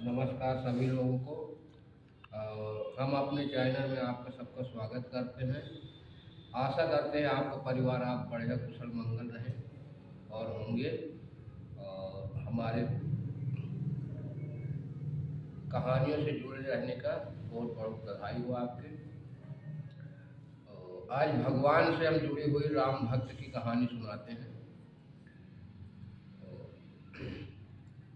नमस्कार सभी लोगों को। हम अपने चैनल में आपका सबका स्वागत करते हैं। आशा करते हैं आपका परिवार आप बढ़िया कुशल मंगल रहें और होंगे। और हमारे कहानियों से जुड़े रहने का बहुत बहुत बधाई हो आपके। आज भगवान से हम जुड़ी हुई राम भक्त की कहानी सुनाते हैं।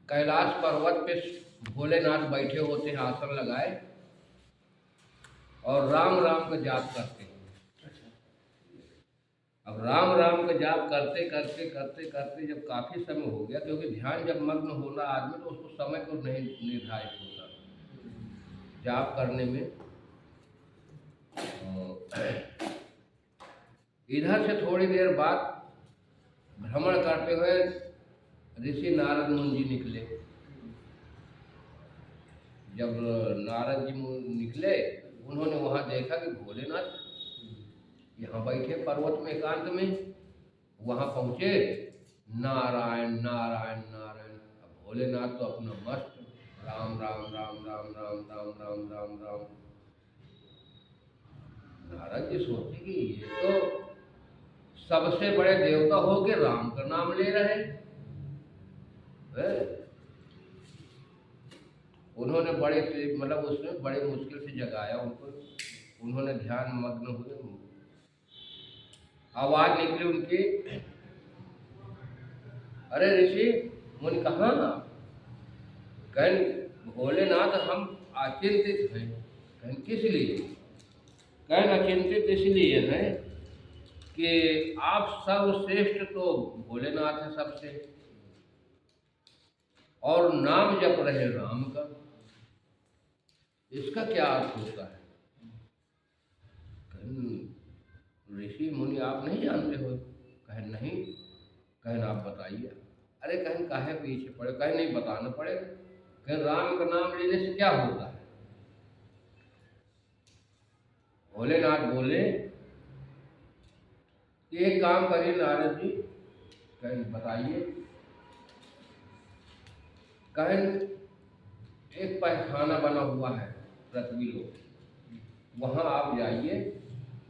कैलाश पर्वत पे भोलेनाथ बैठे होते हैं आसन लगाए और राम राम का जाप करते हैं। अब राम राम का जाप करते करते करते करते जब काफ़ी समय हो गया, क्योंकि ध्यान जब मग्न होला आदमी तो उसको समय को नहीं निर्धारित होता जाप करने में। इधर से थोड़ी देर बाद भ्रमण करते हुए ऋषि नारद मुनि जी निकले। जब नारद जी निकले, उन्होंने वहाँ देखा कि भोलेनाथ यहाँ बैठे पर्वत में एकांत में। वहाँ पहुँचे, नारायण नारायण नारायण। अब भोलेनाथ तो अपना मस्त राम राम राम राम राम राम राम राम राम। नारद जी सोचे कि ये तो सबसे बड़े देवता हो के राम का नाम ले रहे हैं। उन्होंने बड़े मतलब उसमें बड़े मुश्किल से जगाया उनको। उन्होंने ध्यान मग्न हुए, आवाज निकली उनकी, अरे ऋषि मुनि कहाँ? कहें भोलेनाथ हम अचिंतित हैं। कहें किस लिए? कहें अचिंतित इसलिए हैं कि आप सर्वश्रेष्ठ तो भोलेनाथ है सबसे, और नाम जप रहे राम का। इसका क्या अर्थ होता है? ऋषि मुनि आप नहीं जानते हो? कहें नहीं। कहें आप बताइए। अरे कहें काहे पीछे पड़े? कहें नहीं बताना पड़ेगा। कहें राम का नाम लेने से क्या होता है? भोलेनाथ बोले कि एक काम करिए नारद जी। कहें बताइए। कहें एक पैखाना बना हुआ है पृथ्वी लोक, वहाँ आप जाइए,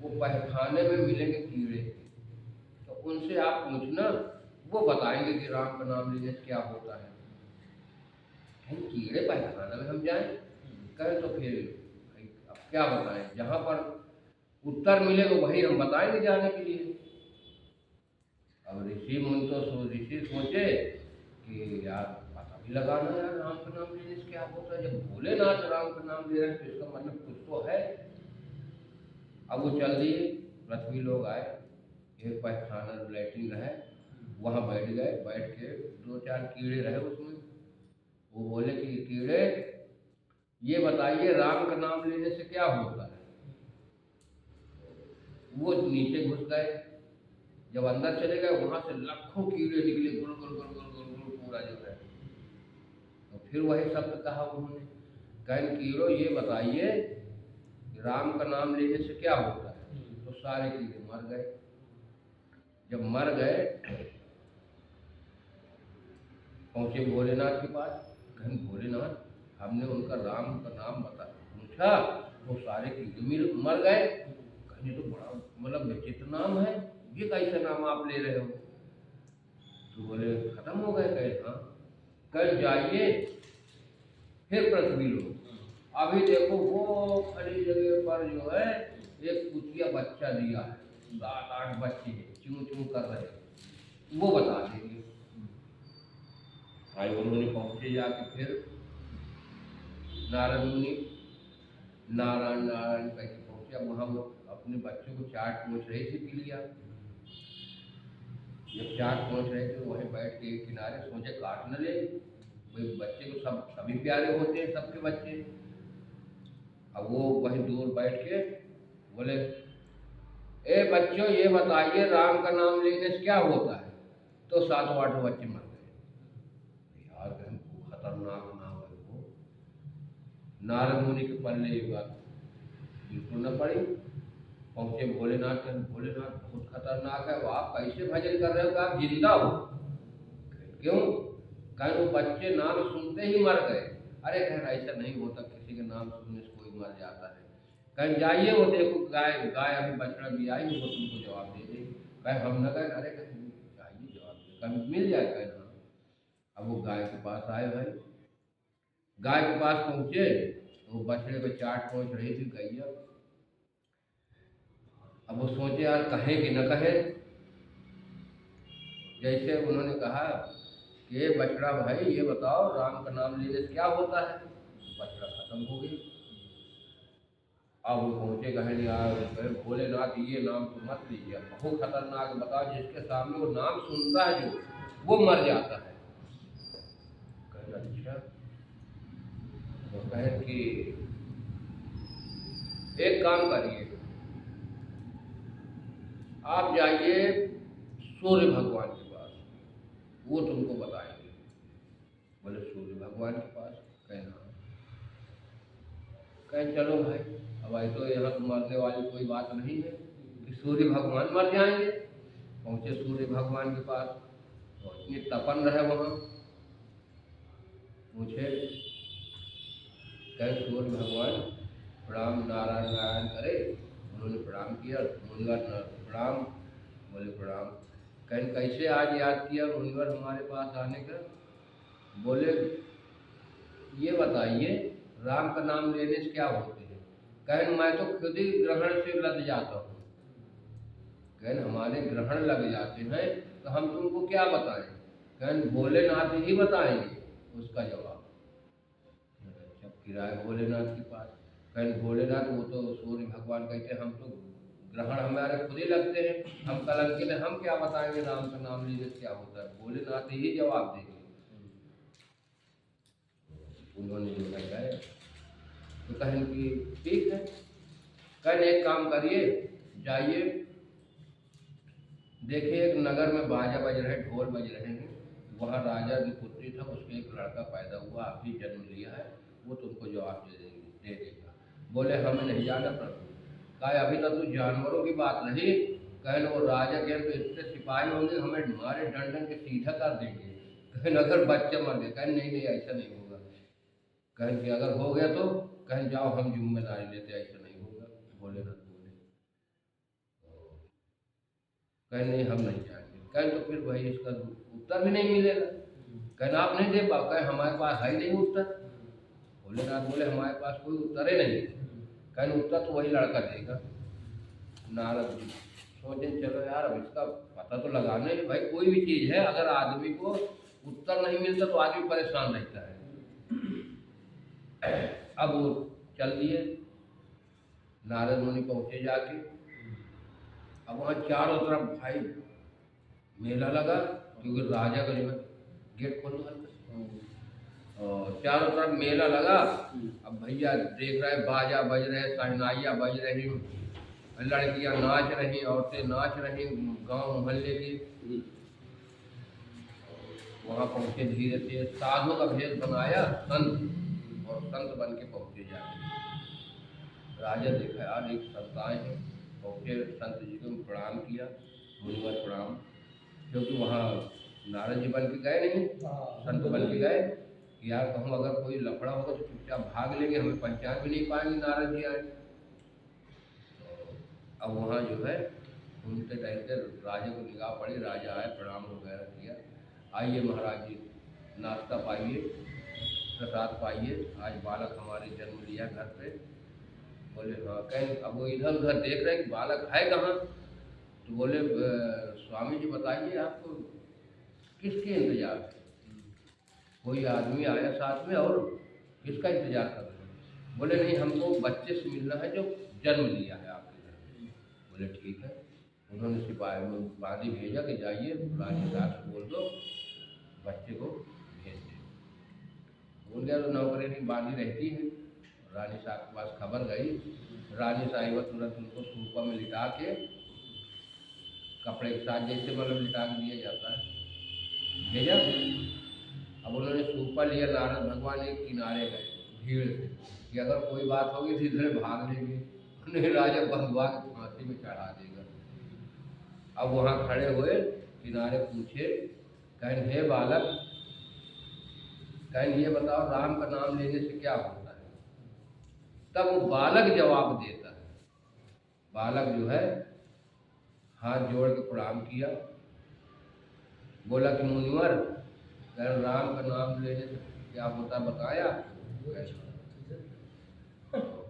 वो पैखाने में मिलेंगे कीड़े, तो उनसे आप पूछना, वो बताएंगे कि राम का नाम लेने से क्या होता है। कहीं कीड़े पैखाना में हम जाएं? कहें तो फिर अब क्या बताएं? जहाँ पर उत्तर मिलेगा वही हम बताएंगे जाने के लिए। अब ऋषि मुनि तो ऋषि सोचे कि यार पता भी लगाना यार राम का नाम लेने से क्या होता है। जब भोलेनाथ राम का नाम ले रहे हैं तो इसका मतलब कुछ तो है। अब वो चल दिए, पृथ्वी लोग आए, एक पैखाना लैट्रिन रहे, वहाँ बैठ गए। बैठ के दो चार कीड़े रहे उसमें। वो बोले कि कीड़े ये बताइए राम का नाम लेने से क्या होता है। वो नीचे घुस गए। जब अंदर चले गए, वहाँ से लाखों कीड़े निकले, गुल गुल गुल गुल गुल गुल पूरा जो है। तो फिर वही शब्द कहा उन्होंने। कहें कीड़ों ये बताइए राम का नाम लेने से क्या होता है। तो सारे कीड़े मर गए। जब मर गए, पहुँचे भोलेनाथ के पास। कहें भोलेनाथ हमने उनका राम का नाम पूछा, वो सारे कीड़े मर गए। कहें तो बड़ा मतलब विचित्र नाम है, ये कैसा नाम आप ले रहे हो? तो बोले खत्म हो गए। कहे हाँ। कल जाइए फिर पृथ्वी लो, अभी देखो वो खड़ी जगह पर जो है एक कुतिया बच्चा दिया है, 7-8 बच्चे चूं चूं कर रहे, वो बता देंगे। भाई उन्होंने पहुँचे जाके फिर नारद मुनि नारायण नारायण करके पहुँचे। वहाँ वो अपने बच्चों को चाट पहुँच रही थी पी लिया। जब चाट पहुँच रहे थे वहीं बैठ के एक किनारे सोचे काट न ले, भाई बच्चे को सभी प्यारे होते हैं, सबके बच्चे। अब वो वहीं दूर बैठ के बोले ए बच्चों ये बताइए राम का नाम लेने से क्या होता है। तो 7-8 बच्चे मर गए। यार खतरनाक नाम है वो। नारद मुनि के पल्ले ये बात बिल्कुल न पड़ी। पहुँचे भोलेनाथ के। भोलेनाथ बहुत खतरनाक है, वो आप कैसे भजन कर रहे हो कि आप जिंदा हो? क्यों? कहें वो बच्चे नाम सुनते ही मर गए। अरे खैर ऐसा नहीं होता, किसी के नाम सुनने से कोई मर जाता है। कहीं जाइए वो देखो गाय गाय अभी बछड़ा भी आई, वो तुमको जवाब दे देगी। कहीं हम न गए, अरे कहीं चाहिए जवाब दे, कहीं मिल जाए, कहीं हाँ। अब वो गाय के पास आए भाई, गाय के पास पहुंचे तो वो बछड़े पे चाट पहुंच रही थी गैया। अब वो सोचे यार कहे कि न कहे। जैसे उन्होंने कहा कि ये बछड़ा भाई ये बताओ राम का नाम लेने से क्या होता है, बछड़ा खत्म हो गई। अब वो पहुंचे, कहे यार भोलेनाथ ये नाम तो मत लीजिए, बहुत खतरनाक है, बताओ जिसके सामने वो नाम सुनता है जो वो मर जाता है। कहे अच्छा, तो कहे कि एक काम करिए, आप जाइए सूर्य भगवान के पास, वो तुमको बताएंगे। बोले सूर्य भगवान के पास? कहना कहें चलो भाई, अब आई तो यहाँ तो मरने वाली कोई बात नहीं है कि सूर्य भगवान मर जाएंगे। पहुँचे सूर्य भगवान के पास, तो इतनी तपन रहे वहाँ। पूछे, कहे सूर्य भगवान प्रणाम, नारायण नारायण करे। उन्होंने प्रणाम किया, मुनिवर प्रणाम। बोले प्रणाम। कहें कैसे आज याद किया मुनिवर हमारे पास आने का? बोले ये बताइए राम का नाम लेने से क्या होते हैं? कहें मैं तो खुद ही ग्रहण से लग जाता हूँ। कहें हमारे ग्रहण लग जाते हैं तो हम तुमको क्या बताएं? कहें भोलेनाथ ही बताएंगे उसका जवाब। जब किराए भोलेनाथ के पास, कहें भोलेनाथ वो तो सूर्य भगवान कहते हैं हम तो ग्रहण हमारे खुद ही लगते हैं, हम कलंकित हैं, हम क्या बताएंगे राम का नाम लेने से क्या होता है, भोलेनाथ ही जवाब देंगे। उन्होंने जो है गए तो कहें कि ठीक है। कहें एक काम करिए, जाइए देखिए एक नगर में बाजा बज रहे, ढोल बज रहे हैं, वहाँ राजा की पुत्री था, उसके एक लड़का पैदा हुआ, अभी जन्म लिया है, वो तुमको जवाब दे देगा। बोले हमें नहीं जाना प्रभु। कहा अभी तक तो जानवरों की बात नहीं, कहें वो राजा के तो इतने सिपाही होंगे हमें मारे डंडन के सीधा कर देंगे। कहें अगर बच्चे मर गए? कहें नहीं नहीं ऐसा नहीं होगा। कहें कि अगर हो गया तो? कहें जाओ हम जिम्मेदारी लेते, ऐसा नहीं होगा। भोलेनाथ बोले, कहें नहीं हम नहीं जाएंगे। कहें तो फिर भाई इसका उत्तर भी नहीं मिलेगा। कहें आप नहीं दे पाओ? कहें हमारे पास है ही नहीं उत्तर। भोलेनाथ बोले हमारे पास कोई उत्तर ही नहीं। कहें उत्तर तो वही लड़का देगा। नारद जी सोचे चलो यार अब इसका पता तो लगाना है। भाई कोई भी चीज़ है अगर आदमी को उत्तर नहीं मिलता तो आदमी परेशान रहता है। अब वो चल दिए, नारद मुनि पहुँचे जाके। अब वहाँ चारों तरफ भाई मेला लगा, क्योंकि राजा का जो है गेट खोल दो हल्का, और चारों तरफ मेला लगा। अब भैया देख रहे बाजा बज रहे, शहनाइयाँ बज रही, लड़कियाँ नाच रही, औरतें नाच रही, गांव मोहल्ले की। वहाँ पहुँचे, धीरे से साधु का भेष बनाया संत, और संत बन के पहुँचे जाके। राजा देखा यार एक संत आए हैं, पहुँचे संत जी को प्रणाम किया, मुनिवर प्रणाम, क्योंकि वहाँ नारद जी बन के गए नहीं, संत बन के गए। यार कहूँ अगर कोई लफड़ा होगा तो चुपचाप भाग लेंगे, हमें पहचान भी नहीं पाएंगे नारद जी आए। अब वहाँ जो है घूमते टहलते राजा को निगाह पड़ी, राजा आए, प्रणाम वगैरह किया। आइए महाराज जी नाश्ता पाइए, प्रसाद पाइए, आज बालक हमारे जन्म लिया घर पे। बोले हाँ। कहें अब वो इधर उधर देख रहे कि बालक है कहाँ, तो बोले स्वामी जी बताइए आपको किसके इंतजार है? कोई आदमी आया साथ में और किसका इंतजार कर रहे हैं? बोले नहीं हमको बच्चे से मिलना है जो जन्म लिया है आपके घर में। बोले ठीक है। उन्होंने सिपाही में बांदी भेजा कि जाइए रानी साहब से बोल दो बच्चे को भेज दे। बोल गया तो नौकरी बांधी रहती है। रानी साहब के पास खबर गई, रानी साहिबा तुरंत उनको सूपा में लिटा के कपड़े के साथ जैसे मतलब लिटा के दिया जाता है भेजा। अब उन्होंने सूपा लिया, नारद भगवान एक किनारे गए भीड़ से कि अगर कोई बात होगी तो इधर भाग लेंगे, उन्हें राजा बंधुआ के फांसी में चढ़ा देगा। अब वहाँ खड़े हुए किनारे पूछे, कहें हे बालक कहें ये बताओ राम का नाम लेने से क्या होता है? तब वो बालक जवाब देता है। बालक जो है हाथ जोड़ के प्रणाम किया, बोला कि मुनिवर कहें राम का नाम लेने से क्या होता बताया?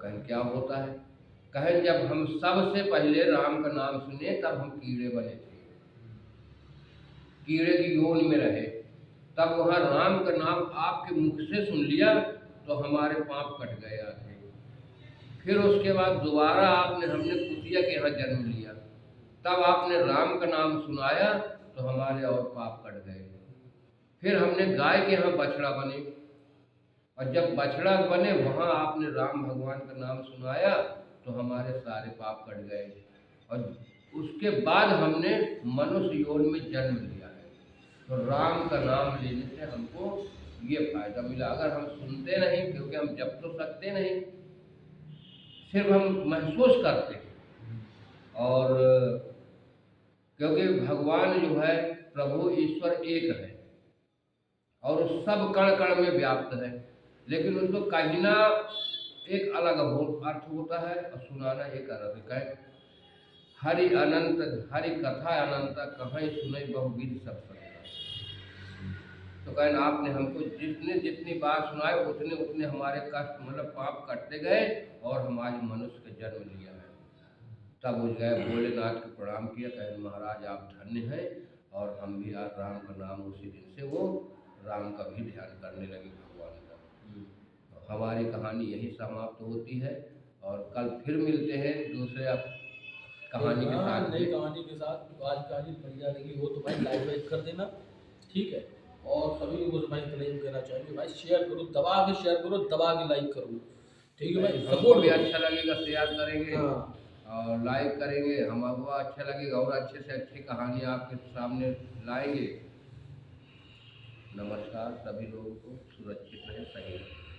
कहें क्या होता है? कहें जब हम सबसे पहले राम का नाम सुने तब हम कीड़े बने थे, कीड़े की योनि में रहे, तब वहाँ राम का नाम आपके मुख से सुन लिया तो हमारे पाप कट गए आधे। फिर उसके बाद दोबारा हमने कुतिया के यहाँ जन्म लिया, तब आपने राम का नाम सुनाया तो हमारे और पाप कट गए। फिर हमने गाय के यहाँ बछड़ा बने, और जब बछड़ा बने वहाँ आपने राम भगवान का नाम सुनाया तो हमारे सारे पाप कट गए। और उसके बाद हमने मनुष्य योनि में जन्म लिया है। तो राम का नाम लेने से हमको ये फायदा मिला। अगर हम सुनते नहीं, क्योंकि हम जप तो सकते नहीं, सिर्फ हम महसूस करते हैं। और क्योंकि भगवान जो है प्रभु ईश्वर एक है और सब कण कण में व्याप्त है, लेकिन उसको कहना एक अलग अर्थ होता है और सुनाना एक अलग है। हरि अनंत हरि कथा अनंत कहीं सुने बहुविध सब सकता। तो कहना आपने हमको जितनी बार सुनाए उतने उतने हमारे कष्ट मतलब पाप कटते गए और हमारे मनुष्य का जन्म लिया है। तब उस गए भोलेनाथ को प्रणाम किया, कहे महाराज आप धन्य हैं। और हम भी आज राम का नाम उसी दिन से वो राम का भी ध्यान करने लगे भगवान का। तो हमारी कहानी यही समाप्त होती है और कल फिर मिलते हैं दूसरे कहानी के साथ, नई कहानी के साथ। तो आज कहानी बढ़िया लगी हो तो भाई लाइक कर देना, ठीक है। और सभी लोगों से भाई क्लेम करना चाहेंगे भाई शेयर करो, दबा के शेयर करो, दबा के लाइक करो, ठीक है भाई। हमको भी अच्छा लगेगा, शेयर करेंगे। हाँ। और लाइक करेंगे, हमको अच्छा लगेगा और अच्छे से अच्छी कहानी आपके सामने लाएंगे। नमस्कार, सभी लोगों को सुरक्षित रहे, सही रहे।